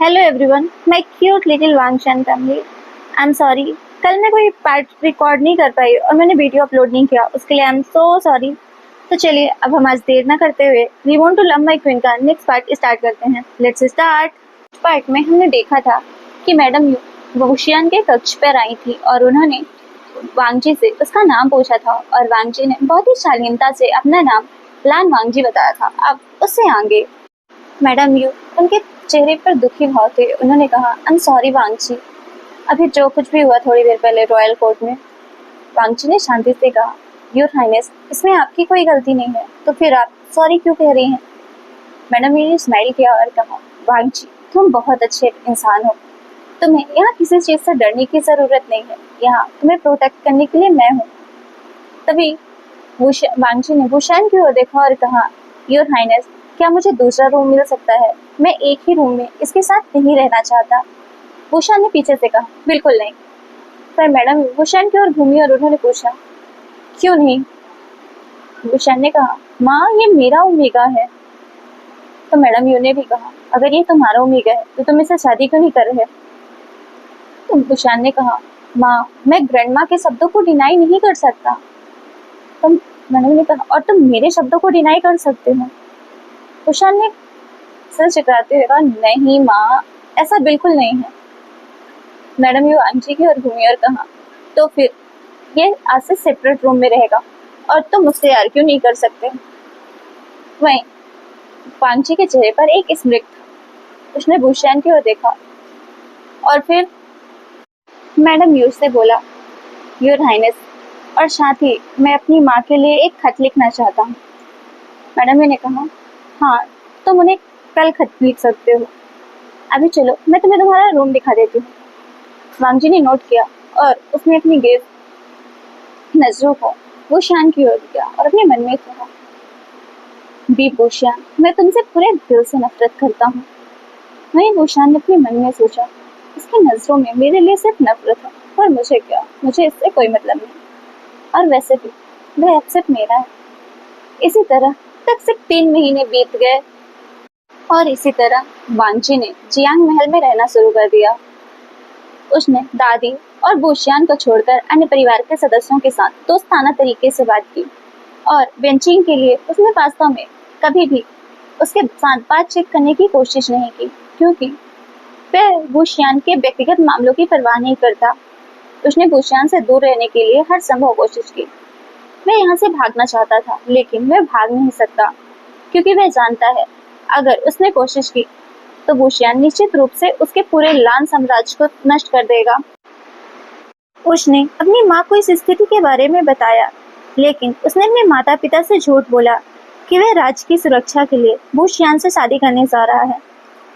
Hello everyone, मैं cute little वांगशन family. I am sorry, कल मैं कोई पार्ट रिकॉर्ड नहीं कर पाई और मैंने वीडियो अपलोड नहीं किया, उसके लिए आई एम सो सॉरी। तो चलिए अब हम आज देर ना करते हुए we want to love my queen का नेक्स्ट पार्ट स्टार्ट करते हैं। Let's start. पार्ट में हमने देखा था कि मैडम यू वुशियान के कक्ष पर आई थी और उन्होंने वांगजी से उसका नाम पूछा था और वांगजी ने बहुत ही शालीनता से अपना नाम लान वांगजी बताया था। अब उससे आगे मैडम यू उनके चेहरे पर दुखी भाव थे। उन्होंने कहा, आई एम सॉरी वांगजी, अभी जो कुछ भी हुआ थोड़ी देर पहले रॉयल कोर्ट में। वांगजी ने शांति से कहा, योर हाइनेस, इसमें आपकी कोई गलती नहीं है, तो फिर आप सॉरी क्यों कह रही हैं? मैडम यू ने स्माइल किया और कहा, वांगजी, तुम बहुत अच्छे इंसान हो, तुम्हें यहाँ किसी चीज से डरने की जरूरत नहीं है, यहाँ तुम्हें प्रोटेक्ट करने के लिए मैं हूँ। तभी वांगजी ने वुशियान की ओर देखा और कहा, योर हाइनेस, क्या मुझे दूसरा रूम मिल सकता है? मैं एक ही रूम में इसके साथ नहीं रहना चाहता। वुशियान ने पीछे से कहा, बिल्कुल नहीं। पर मैडम वुशियान की ओर घूमी और उन्होंने पूछा, क्यों नहीं? वुशियान ने कहा, माँ, ये मेरा ओमेगा है। तो मैडम यू ने भी कहा, अगर ये तुम्हारा ओमेगा है तो तुम इससे शादी क्यों नहीं कर रहे? तो वुशियान ने कहा, माँ, मैं ग्रैंडमा के शब्दों को डिनाई नहीं कर सकता। तो मैडम ने कहा, और तुम मेरे शब्दों को डिनाई कर सकते हो? वुशियान ने सिर चकराते हुए कहा, नहीं माँ, ऐसा बिल्कुल नहीं है। मैडम यू वांगजी की ओर घूमी और कहा, तो फिर ये आज से सेपरेट रूम में रहेगा और तुम मुझसे आर्ग्यू नहीं कर सकते। वहीं वांगजी के चेहरे पर एक स्मित था। उसने वुशियान की ओर देखा और फिर मैडम यू से बोला, योर हाइनेस, और साथ ही मैं अपनी माँ के लिए एक खत लिखना चाहता हूँ। मैडम यू ने कहा, हाँ, तुम उन्हें कल खत लिख सकते हो। अभी चलो, मैं तुम्हें तुम्हारा रूम दिखा देती हूँ। वांगजी ने नोट किया और उसने अपनी गेज नजरों को वुशियान की ओर दिया और अपने मन में कहा, बी वुशियान, मैं तुमसे पूरे दिल से नफरत करता हूँ। वहीं वुशियान ने अपने मन में सोचा, इसकी नजरों में मेरे लिए सिर्फ नफरत है, पर मुझे क्या, मुझे इससे कोई मतलब नहीं, और वैसे भी वह अब सिर्फ मेरा है। इसी तरह तक सिर्फ 3 महीने बीत गए और इसी तरह वांगजी ने जियांग महल में रहना शुरू कर दिया। उसने दादी और वुशियान को छोड़कर अन्य परिवार के सदस्यों के साथ दोस्ताना तरीके से बात की और वेंचिंग के लिए उसने वास्तव में कभी भी उसके साथ बातचीत करने की कोशिश नहीं की, क्योंकि वह वुशियान के व्यक्तिगत मामलों की परवाह नहीं करता। उसने वुशियान से दूर रहने के लिए हर संभव कोशिश की। वह यहाँ से भागना चाहता था, लेकिन वह भाग नहीं सकता, क्योंकि वह जानता है अगर उसने कोशिश की तो वुशियान निश्चित रूप से उसके पूरे लान साम्राज्य को नष्ट कर देगा। उसने अपनी माँ को इस स्थिति के बारे में बताया, लेकिन उसने अपने माता पिता से झूठ बोला कि वह राज्य की सुरक्षा के लिए वुशियान से शादी करने जा रहा है,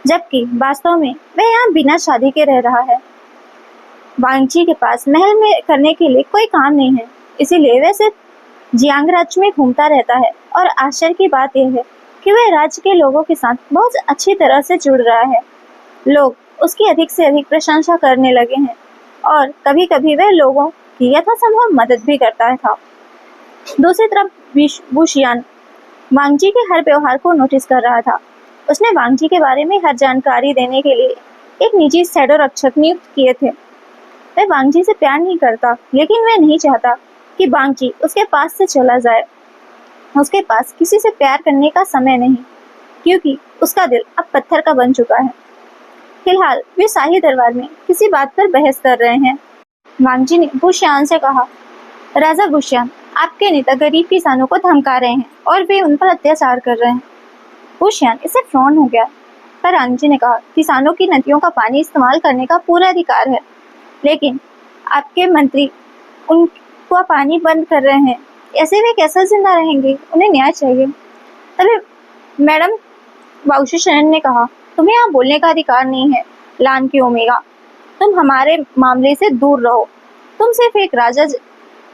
जबकि वास्तव में वह यहाँ बिना शादी के रह रहा है। वांगजी के पास महल में करने के लिए कोई काम नहीं है, इसीलिए वह सिर्फ जियांग राज्य में घूमता रहता है और आश्चर्य की बात यह है कि वह राज्य के लोगों के साथ बहुत अच्छी तरह से जुड़ रहा है। लोग उसकी अधिक से अधिक प्रशंसा करने लगे हैं और कभी कभी वह लोगों की यथासंभव मदद भी करता था। दूसरी तरफ वुशियान वांगजी के हर व्यवहार को नोटिस कर रहा था। उसने वांगजी के बारे में हर जानकारी देने के लिए एक निजी शैडो रक्षक नियुक्त किए थे। वह वांगजी से प्यार नहीं करता, लेकिन वह नहीं चाहता कि वांगजी उसके पास से चला जाए। उसके पास किसी से प्यार करने का समय नहीं, क्योंकि उसका दिल अब पत्थर का बन चुका है। फिलहाल वे शाही दरबार में किसी बात पर बहस कर रहे हैं। वांगजी ने वुशियान से कहा, राजा वुशियान, आपके नेता गरीब किसानों को धमका रहे हैं और वे उन पर अत्याचार कर रहे हैं। वुशियान इससे फ्रॉन हो गया, पर वांगजी ने कहा, किसानों की नदियों का पानी इस्तेमाल करने का पूरा अधिकार है, लेकिन आपके मंत्री उनका पानी बंद कर रहे हैं, ऐसे वे कैसे जिंदा रहेंगे? उन्हें न्याय चाहिए। तभी मैडम वाउशिशन ने कहा, तुम्हें यहाँ बोलने का अधिकार नहीं है, लान की ओमेगा, तुम हमारे मामले से दूर रहो। तुम सिर्फ एक राजा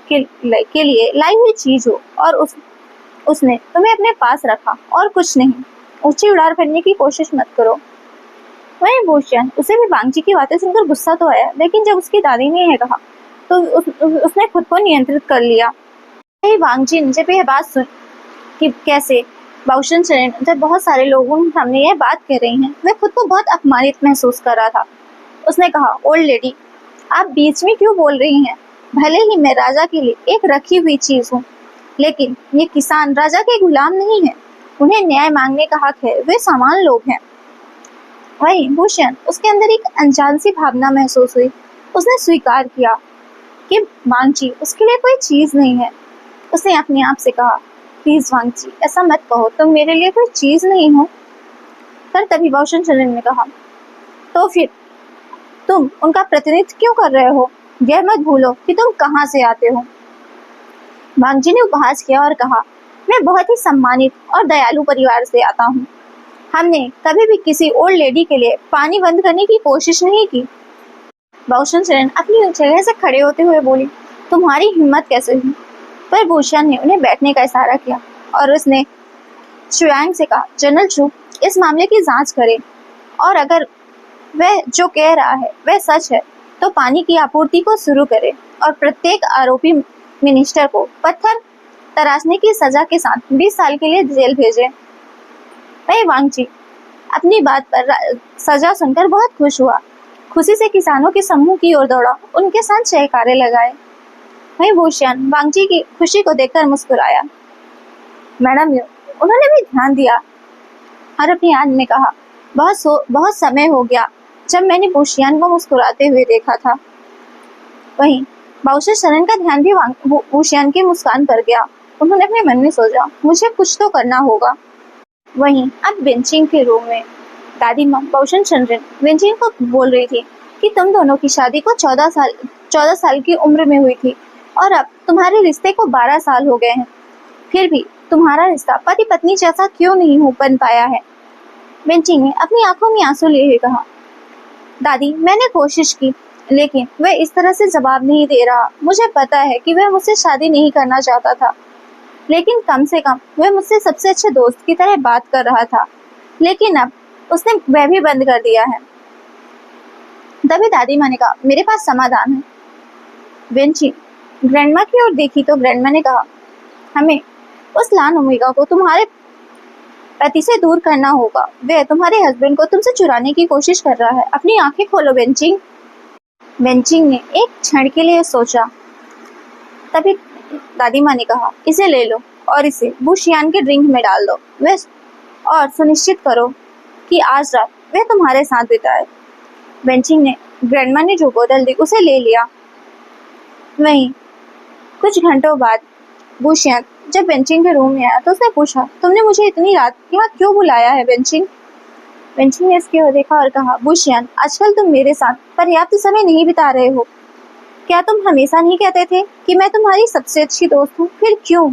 के लिए लाई हुई चीज हो और उसने तुम्हें अपने पास रखा और कुछ नहीं। ऊंची उड़ान भरने की कोशिश मत करो। वहीं वुशियान, उसे भी वांगजी की बातें सुनकर गुस्सा तो आया, लेकिन जब उसकी दादी ने यह कहा तो उसने खुद को नियंत्रित कर लिया। वांगजी ने जब यह बात सुन कि कैसे बाउशन चरण जब बहुत सारे लोगों के सामने यह बात कह रही हैं, वह खुद को बहुत अपमानित महसूस कर रहा था। उसने कहा, ओल्ड लेडी, आप बीच में क्यों बोल रही हैं? भले ही मैं राजा के लिए एक रखी हुई चीज हूँ, लेकिन ये किसान राजा के गुलाम नहीं है। उन्हें न्याय मांगने का हक है, वे समान लोग हैं। वही भूषण, उसके अंदर एक अनजान सी भावना महसूस हुई। उसने स्वीकार किया कि वांगची उसके लिए कोई चीज नहीं है। उसने अपने आप से कहा, प्लीज वांगची, ऐसा मत कहो, तुम मेरे लिए कोई चीज नहीं हो। पर तभी बाउशन चरण ने कहा, तो फिर तुम उनका प्रतिनिधित्व क्यों कर रहे हो? यह मत भूलो कि तुम कहाँ से आते हो। वांगजी ने उपहास किया और कहा, मैं बहुत ही सम्मानित और दयालु परिवार से आता हूँ। हमने कभी भी किसी ओल्ड लेडी के लिए पानी बंद करने की कोशिश नहीं की। बाउशन चरण अपनी जगह से खड़े होते हुए बोली, तुम्हारी हिम्मत कैसे हुई? पर भूषण ने उन्हें बैठने का इशारा किया और उसने शुयांग से कहा, जनरल चू इस मामले की जांच करें और अगर वह जो कह रहा है वह सच है तो पानी की आपूर्ति को शुरू करें और प्रत्येक आरोपी मिनिस्टर को पत्थर तराशने की सजा के साथ 20 साल के लिए जेल भेजें। वही वांगची अपनी बात पर सजा सुनकर बहुत खुश हुआ। खुशी से किसानों के समूह की ओर दौड़ा, उनके साथ जयकारे लगाए। वही भूषण वांगची की खुशी को देखकर मुस्कुराया। मैडम यू, उन्होंने भी ध्यान दिया और अपनी याद में कहा, बहुत समय हो गया जब मैंने भूषियान को मुस्कुराते हुए देखा था। वहीं बाउशन शरण का ध्यान भी भूषियान की मुस्कान पर गया। उन्होंने अपने मन में सोचा, मुझे कुछ तो करना होगा। वहीं अब वेंचिंग के रूम में दादी माँ बाउशन चंद्रन वेंचिंग को बोल रही थी कि तुम दोनों की शादी को 14 साल की उम्र में हुई थी और अब तुम्हारे रिश्ते को 12 साल हो गए हैं। फिर भी तुम्हारा रिश्ता पति पत्नी जैसा क्यों नहीं हो बन पाया है? वेंचिंग ने अपनी आंखों में आंसू लिए हुए कहा, दादी मैंने कोशिश की, लेकिन वह इस तरह से जवाब नहीं दे रहा। मुझे पता है कि वह मुझसे शादी नहीं करना चाहता था, लेकिन कम से कम वह मुझसे सबसे अच्छे दोस्त की तरह बात कर रहा था। लेकिन अब उसने वह भी बंद कर दिया है। तभी दादी माँ ने कहा, मेरे पास समाधान है। वेंची ग्रैंडमा की ओर देखी तो ग्रैंडमा ने कहा, हमें उस लान ओमेगा को तुम्हारे पति से दूर करना होगा। वह तुम्हारे हस्बैंड को तुमसे चुराने की कोशिश कर रहा है। अपनी आंखें खोलो वेंचिंग। वेंचिंग ने एक क्षण के लिए सोचा। तभी दादी माँ ने कहा, इसे ले लो और इसे बुशियान के ड्रिंक में डाल दो। वह और सुनिश्चित करो कि आज रात वह तुम्हारे साथ बिताए। वेंचिंग ने ग्रैंडमा ने जो बोतल दी उसे ले लिया। वहीं कुछ घंटों बाद बुशियान जब वेंचिंग के रूम में आया तो उसने पूछा, तुमने मुझे इतनी रात यहाँ क्यों बुलाया है वेंचिंग? वेंचिंग ने इसकी ओर देखा और कहा, बुशियान आजकल तुम मेरे साथ पर्याप्त समय नहीं बिता रहे हो। क्या तुम हमेशा नहीं कहते थे कि मैं तुम्हारी सबसे अच्छी दोस्त हूँ? फिर क्यों?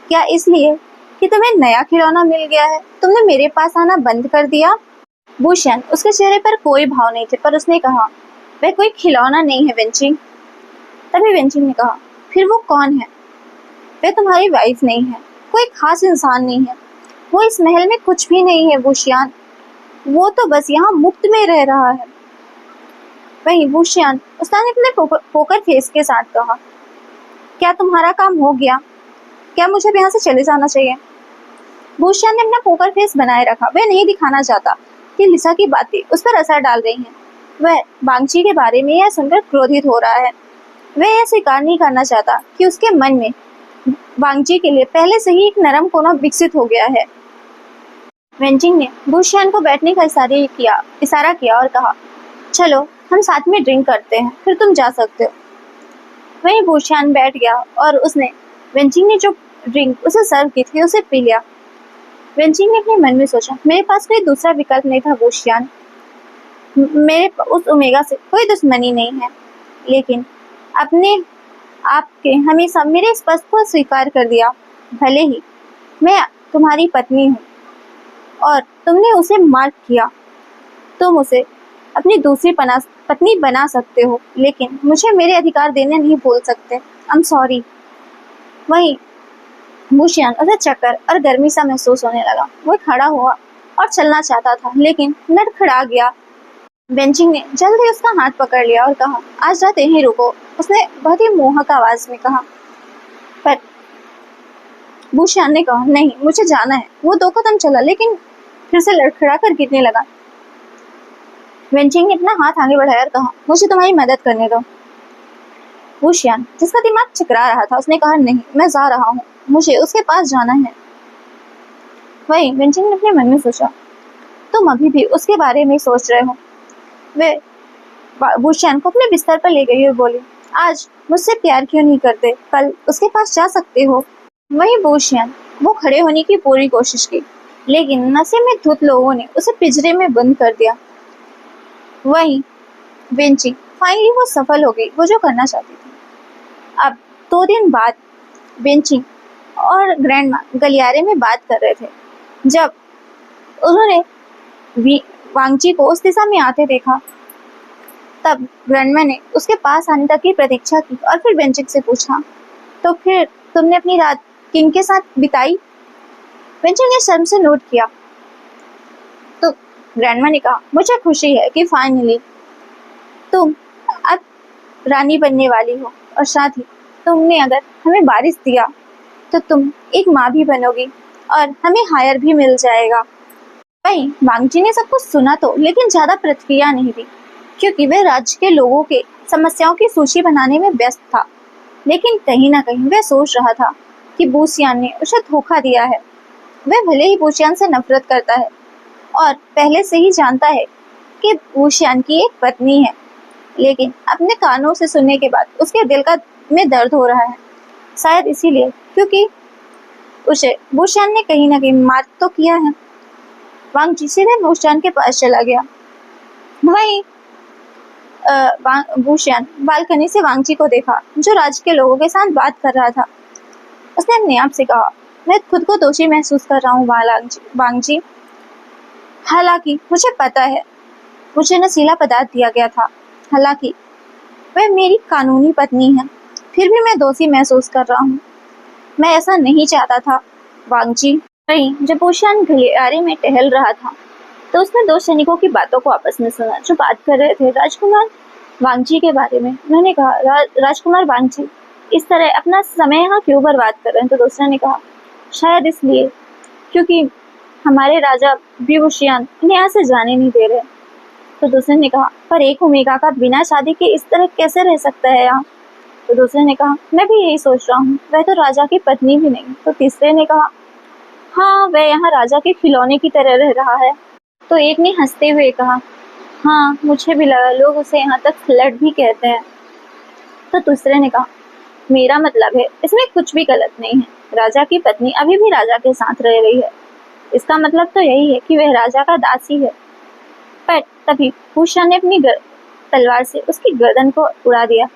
क्या इसलिए कि तुम्हें नया खिलौना मिल गया है तुमने मेरे पास आना बंद कर दिया? भूषण, उसके चेहरे पर कोई भाव नहीं थे, पर उसने कहा, वह कोई खिलौना नहीं है वेंचिंग। तभी वेंचिंग ने कहा, फिर वो कौन है? वह तुम्हारी वाइफ नहीं है, कोई खास इंसान नहीं है, वो इस महल में कुछ भी नहीं है भूषियान, वो तो बस यहाँ मुफ्त में रह रहा है। वहीं भूषियान उसने अपने पोकर फेस के साथ कहा, क्या तुम्हारा काम हो गया? क्या मुझे यहाँ से चले जाना चाहिए? भूषियान ने अपना पोकर फेस बनाए रखा। वह नहीं दिखाना चाहता कि लिसा की बातें उस पर असर डाल रही हैं। वह वांगची के बारे में यह सुनकर क्रोधित हो रहा है। वह यह स्वीकार नहीं करना चाहता कि उसके मन में वांगची के लिए पहले से ही एक नरम कोना विकसित हो गया है। वेंचिंग ने भूषियान को बैठने का इशारा किया और कहा, चलो हम साथ में ड्रिंक करते हैं, फिर तुम जा सकते हो। वहीं भूषियान बैठ गया और उसने वेंचिंग ने जो ड्रिंक उसे सर्व की थी उसे पी लिया। वेंचिंग ने अपने मन में सोचा, मेरे पास कोई दूसरा विकल्प नहीं था भूषियान, मेरे उस ओमेगा से कोई दुश्मनी नहीं है, लेकिन अपने आपके हमेशा मेरे स्पष्ट को स्वीकार कर दिया। भले ही मैं तुम्हारी पत्नी हूँ और तुमने उसे मार्क किया, तुम उसे अपनी दूसरी पत्नी बना सकते हो, लेकिन मुझे मेरे अधिकार देने नहीं भूल सकते। आई एम सॉरी। वहीं भूषियान उसे चक्कर और गर्मी सा महसूस होने लगा। वह खड़ा हुआ और चलना चाहता था, लेकिन लड़खड़ा गया। वेंचिंग ने जल्दी उसका हाथ पकड़ लिया और कहा, आज रात यहीं रुको। उसने बहुत ही मोहक आवाज में कहा, पर बुशियान ने कहा, नहीं मुझे जाना है। वो 2 कदम चला लेकिन फिर से लड़खड़ा कर गिरने लगा। वेंचिंग ने अपना हाथ आगे बढ़ाया और कहा, मुझे तुम्हारी मदद करने दो। बुशियान, जिसका दिमाग चकरा रहा था, उसने कहा, नहीं मैं जा रहा हूँ, मुझे उसके पास जाना है। वही वेंचिंग ने अपने मन में सोचा, तुम अभी भी उसके बारे में सोच रहे हो। वे बुशियान को अपने बिस्तर पर ले गई और बोली, आज मुझसे प्यार क्यों नहीं करते, कल उसके पास जा सकते हो। वही बुशियान, वो खड़े होने की पूरी कोशिश की लेकिन नशे में धुत लोगों ने उसे पिंजरे में बंद कर दिया। वही वेंचिंग, फाइनली वो सफल हो गई, वो जो करना चाहती थी। अब 2 दिन बाद वेंचिंग और ग्रैंडमा गलियारे में बात कर रहे थे जब उन्होंने वांगची को उस दिशा में आते देखा। तब ग्रैंडमा ने उसके पास आने तक की प्रतीक्षा की और फिर वेंचिंग से पूछा, तो फिर तुमने अपनी रात किन के साथ बिताई? वेंचिंग ने शर्म से नोट किया तो ग्रैंडमा ने कहा, मुझे खुशी है कि फाइनली तुम अब रानी बनने वाली हो और साथ ही तुमने अगर हमें वारिस दिया तो तुम एक माँ भी बनोगी और हमें हायर भी मिल जाएगा। वहीं वांगजी ने सब कुछ सुना तो लेकिन ज्यादा प्रतिक्रिया नहीं दी क्योंकि वह राज्य के लोगों के समस्याओं की सूची बनाने में व्यस्त था। लेकिन कहीं ना कहीं वह सोच रहा था कि बुशियान ने उसे धोखा दिया है। वह भले ही बुशियान से नफरत करता है और पहले से ही जानता है कि बुशियान की एक पत्नी है, लेकिन अपने कानों से सुनने के बाद उसके दिल में दर्द हो रहा है। शायद इसीलिए क्योंकि उसे बुशियान ने कहीं ना कहीं मार तो किया है। वांगजी सीधे बुशियान के पास चला गया। वहीं बुशियान बालकनी से वांगजी को देखा जो राज्य के लोगों के साथ बात कर रहा था। उसने अपने आप से कहा, मैं खुद को दोषी महसूस कर रहा हूँ वांगजी। हालांकि मुझे पता है मुझे नशीला पदार्थ दिया गया था, हालांकि वह मेरी कानूनी पत्नी है, फिर भी मैं दोषी महसूस कर रहा हूँ। मैं ऐसा नहीं चाहता था वांगजी। वहीं जब बुशियान गलियारे में टहल रहा था तो उसने 2 सैनिकों की बातों को आपस में सुना जो बात कर रहे थे राजकुमार वांगजी के बारे में। उन्होंने कहा, राजकुमार वांगजी इस तरह अपना समय यहाँ क्यों बर्बाद कर रहे हैं? तो दूसरे ने कहा, शायद इसलिए क्योंकि हमारे राजा बुशियान इन्हें यहाँ से जाने नहीं दे रहे। तो दूसरे ने कहा, पर एक ओमेगा का बिना शादी के इस तरह कैसे रह सकता है यहाँ? तो दूसरे ने कहा, मैं भी यही सोच रहा हूँ, वह तो राजा की पत्नी भी नहीं। तो तीसरे ने कहा, हाँ वह यहाँ राजा के खिलौने की तरह रह रहा है। तो एक ने हंसते हुए कहा, हाँ मुझे भी लगा, लोग उसे यहाँ तक फ्लर्ट भी कहते हैं। तो दूसरे ने कहा, मेरा मतलब है इसमें कुछ भी गलत नहीं है, राजा की पत्नी अभी भी राजा के साथ रह रही है, इसका मतलब तो यही है कि वह राजा का दासी है। पर तभी बुशियान ने अपनी तलवार से उसकी गर्दन को उड़ा दिया।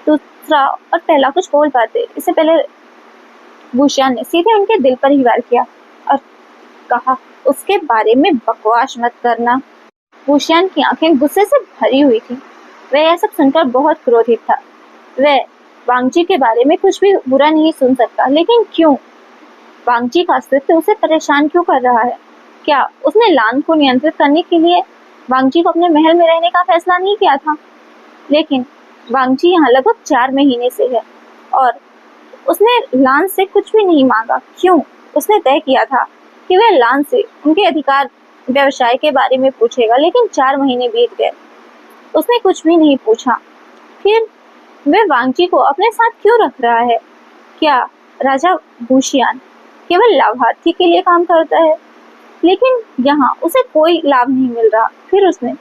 दूसरा और पहला कुछ बोल पाते इससे पहले बुशियान ने सीधे उनके दिल पर ही वार किया और कहा, उसके बारे में बकवास मत करना। बुशियान की आंखें गुस्से से भरी हुई थी। वह यह सब सुनकर बहुत क्रोधित था। वह वांगजी के बारे में कुछ भी बुरा नहीं सुन सकता, लेकिन क्यों? वांगजी का अस्तित्व उसे परेशान क्यों कर रहा है? क्या उसने लान को नियंत्रित करने के लिए वांगजी को अपने महल में रहने का फैसला नहीं किया था? लेकिन वांगजी यहाँ लगभग 4 महीने से है और उसने लान से कुछ भी नहीं मांगा। क्यों? उसने तय किया था कि वह लान से उनके अधिकार व्यवसाय के बारे में पूछेगा, लेकिन 4 महीने बीत गए, उसने कुछ भी नहीं पूछा। फिर वह वांगजी को अपने साथ क्यों रख रहा है? क्या राजा बुशियान केवल लाभार्थी के लिए काम करता है? लेकिन यहाँ उसे कोई लाभ नहीं मिल रहा, फिर उसने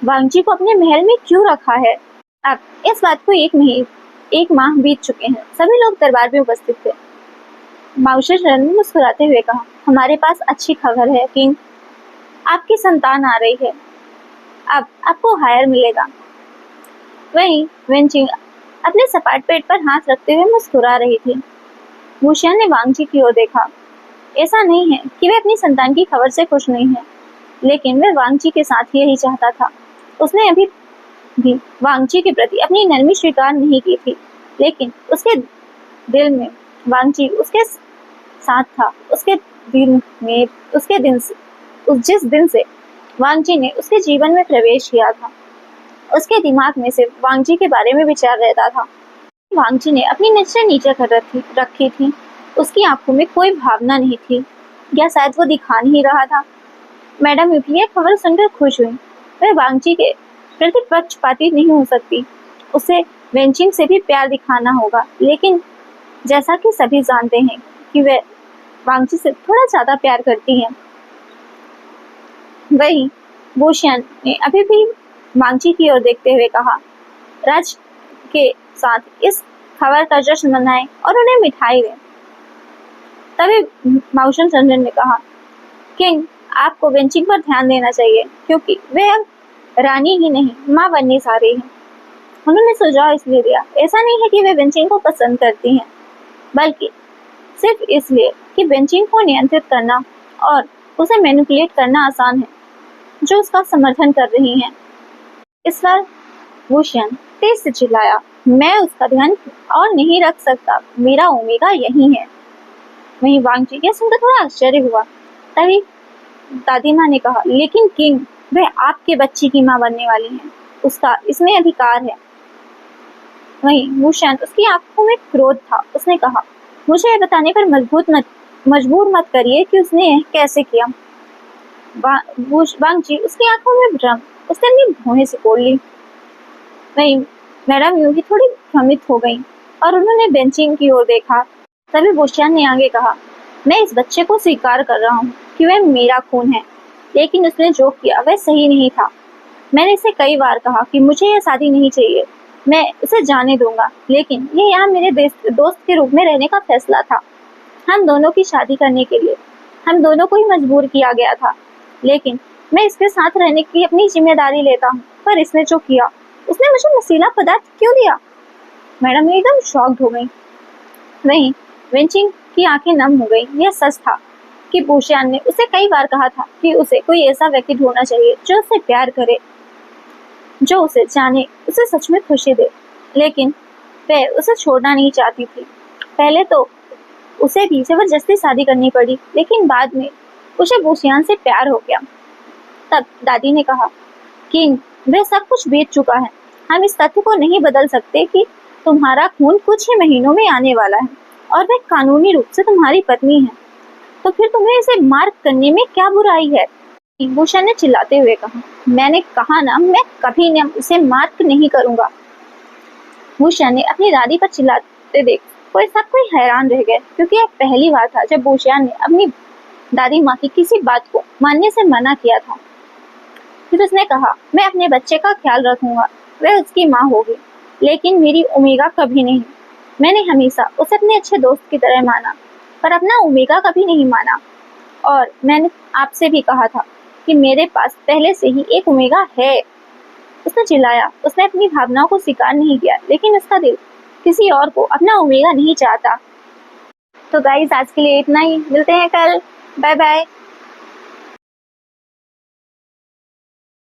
वांगजी को अपने महल में क्यों रखा है? अब इस बात को 1 माह बीत चुके हैं। सभी लोग दरबार में उपस्थित थे। माउशेरन ने मुस्कुराते हुए कहा, हमारे पास अच्छी खबर है किंग, आपकी संतान आ रही है, अब आपको हायर मिलेगा। वहीं वेंचिंग अपने सपाट पेट पर हाथ रखते हुए मुस्कुरा रही थी। बुशियान ने वांगजी की ओर देखा। ऐसा नहीं है कि वह अपनी संतान की खबर से खुश नहीं है, लेकिन वह वांगजी के साथ यही चाहता था। उसने अभी भी वांगजी के प्रति अपनी नरमी स्वीकार नहीं की थी, लेकिन उसके दिल में वांगजी उसके साथ था। जिस दिन से वांगजी ने उसके जीवन में प्रवेश किया था, उसके दिमाग में सिर्फ वांगजी के बारे में विचार रहता था। वांगजी ने अपनी नजरें नीचे कर रखी थी। उसकी आंखों में कोई भावना नहीं थी, या शायद वो दिखा नहीं रहा था। मैडम यूकी यह खबर सुनकर खुश हुई। वह वांगची के प्रति पक्षपाती नहीं हो सकती, उसे वेंचिंग से भी प्यार दिखाना होगा, लेकिन जैसा कि सभी जानते हैं कि वह वांगची से थोड़ा ज्यादा प्यार करती है। वही बोशियान ने अभी भी वांगची की ओर देखते हुए कहा, राज के साथ इस खबर का जश्न मनाएं और उन्हें मिठाई दें। तभी माउशन चंद्रन ने कहा, किंग, आपको वेंचिंग पर ध्यान देना चाहिए, क्योंकि वे अब रानी ही नहीं माँ बनने जा रही हैं। उन्होंने सुझाव इसलिए दिया, ऐसा नहीं है कि वे वेंचिंग को पसंद करती हैं, बल्कि सिर्फ इसलिए कि वेंचिंग को नियंत्रित करना और उसे मैनिपुलेट करना आसान है, जो उसका समर्थन कर रही हैं। इस बार वुशियन तेज से चिल्लाया, मैं उसका ध्यान और नहीं रख सकता, मेरा ओमेगा यही है। वहीं वांगची यह सुनकर थोड़ा आश्चर्य हुआ। तभी दादी माँ ने कहा, लेकिन किंग, वह आपके बच्ची की माँ बनने वाली है, उसका इसमें अधिकार है। वहीं वुशियन, उसकी आंखों में क्रोध था। उसने कहा, मुझे यह बताने पर मजबूर मत करिए कि उसने यह कैसे किया। वांगची, उसकी आंखों में भ्रम, उसने अपनी भौहें सिकोड़ ली। वहीं मैडम यूकी थोड़ी भ्रमित हो गई और उन्होंने बेंचिंग की ओर देखा। तभी वुशियन ने आगे कहा, मैं इस बच्चे को स्वीकार कर रहा हूँ कि वह मेरा खून है, लेकिन उसने जो किया वह सही नहीं था। मैंने इसे कई बार कहा कि मुझे यह शादी नहीं चाहिए, मैं उसे जाने दूंगा, लेकिन ये यहाँ मेरे दोस्त के रूप में रहने का फैसला था। हम दोनों की शादी करने के लिए हम दोनों को ही मजबूर किया गया था, लेकिन मैं इसके साथ रहने की अपनी जिम्मेदारी लेता हूँ। पर इसने जो किया, उसने मुझे नशीला पदार्थ क्यों दिया? मैडम एकदम शॉक्ड हो गई। वहीं वेंचिंग की आंखें नम हो गई। यह सच था कि बोशियान ने उसे कई बार कहा था कि उसे कोई ऐसा व्यक्ति ढूंढना चाहिए जो उसे प्यार करे, जो उसे जाने, उसे सच में खुशी दे, लेकिन वह उसे छोड़ना नहीं चाहती थी। पहले तो उसे भी जबरदस्ती शादी करनी पड़ी, लेकिन बाद में उसे बोशियान से प्यार हो गया। तब दादी ने कहा, किंग, वह सब कुछ बीत चुका है, हम इस तथ्य को नहीं बदल सकते कि तुम्हारा खून कुछ ही महीनों में आने वाला है और वह कानूनी रूप से तुम्हारी पत्नी है, तो फिर तुम्हें इसे मार्क करने में क्या बुराई है? भूषण ने चिल्लाते हुए कहा, मैंने कहा ना, मैं कभी न उसे मार्क नहीं करूंगा। भूषण ने अपनी दादी पर चिल्लाते देख कोई हैरान रह गए, क्योंकि यह पहली बार था जब भूषण ने अपनी दादी माँ की किसी बात को मानने से मना किया था। फिर उसने कहा, मैं अपने बच्चे का ख्याल रखूंगा, वह उसकी माँ होगी, लेकिन मेरी ओमेगा कभी नहीं। मैंने हमेशा उसे अपने अच्छे दोस्त की तरह माना, पर अपना ओमेगा कभी नहीं माना। और मैंने आपसे भी कहा था कि मेरे पास पहले से ही एक ओमेगा है। उसने चिल्लाया। उसने अपनी भावनाओं को स्वीकार नहीं किया, लेकिन उसका दिल किसी और को अपना ओमेगा नहीं चाहता। तो गाइस, आज के लिए इतना ही। मिलते हैं कल। Bye bye.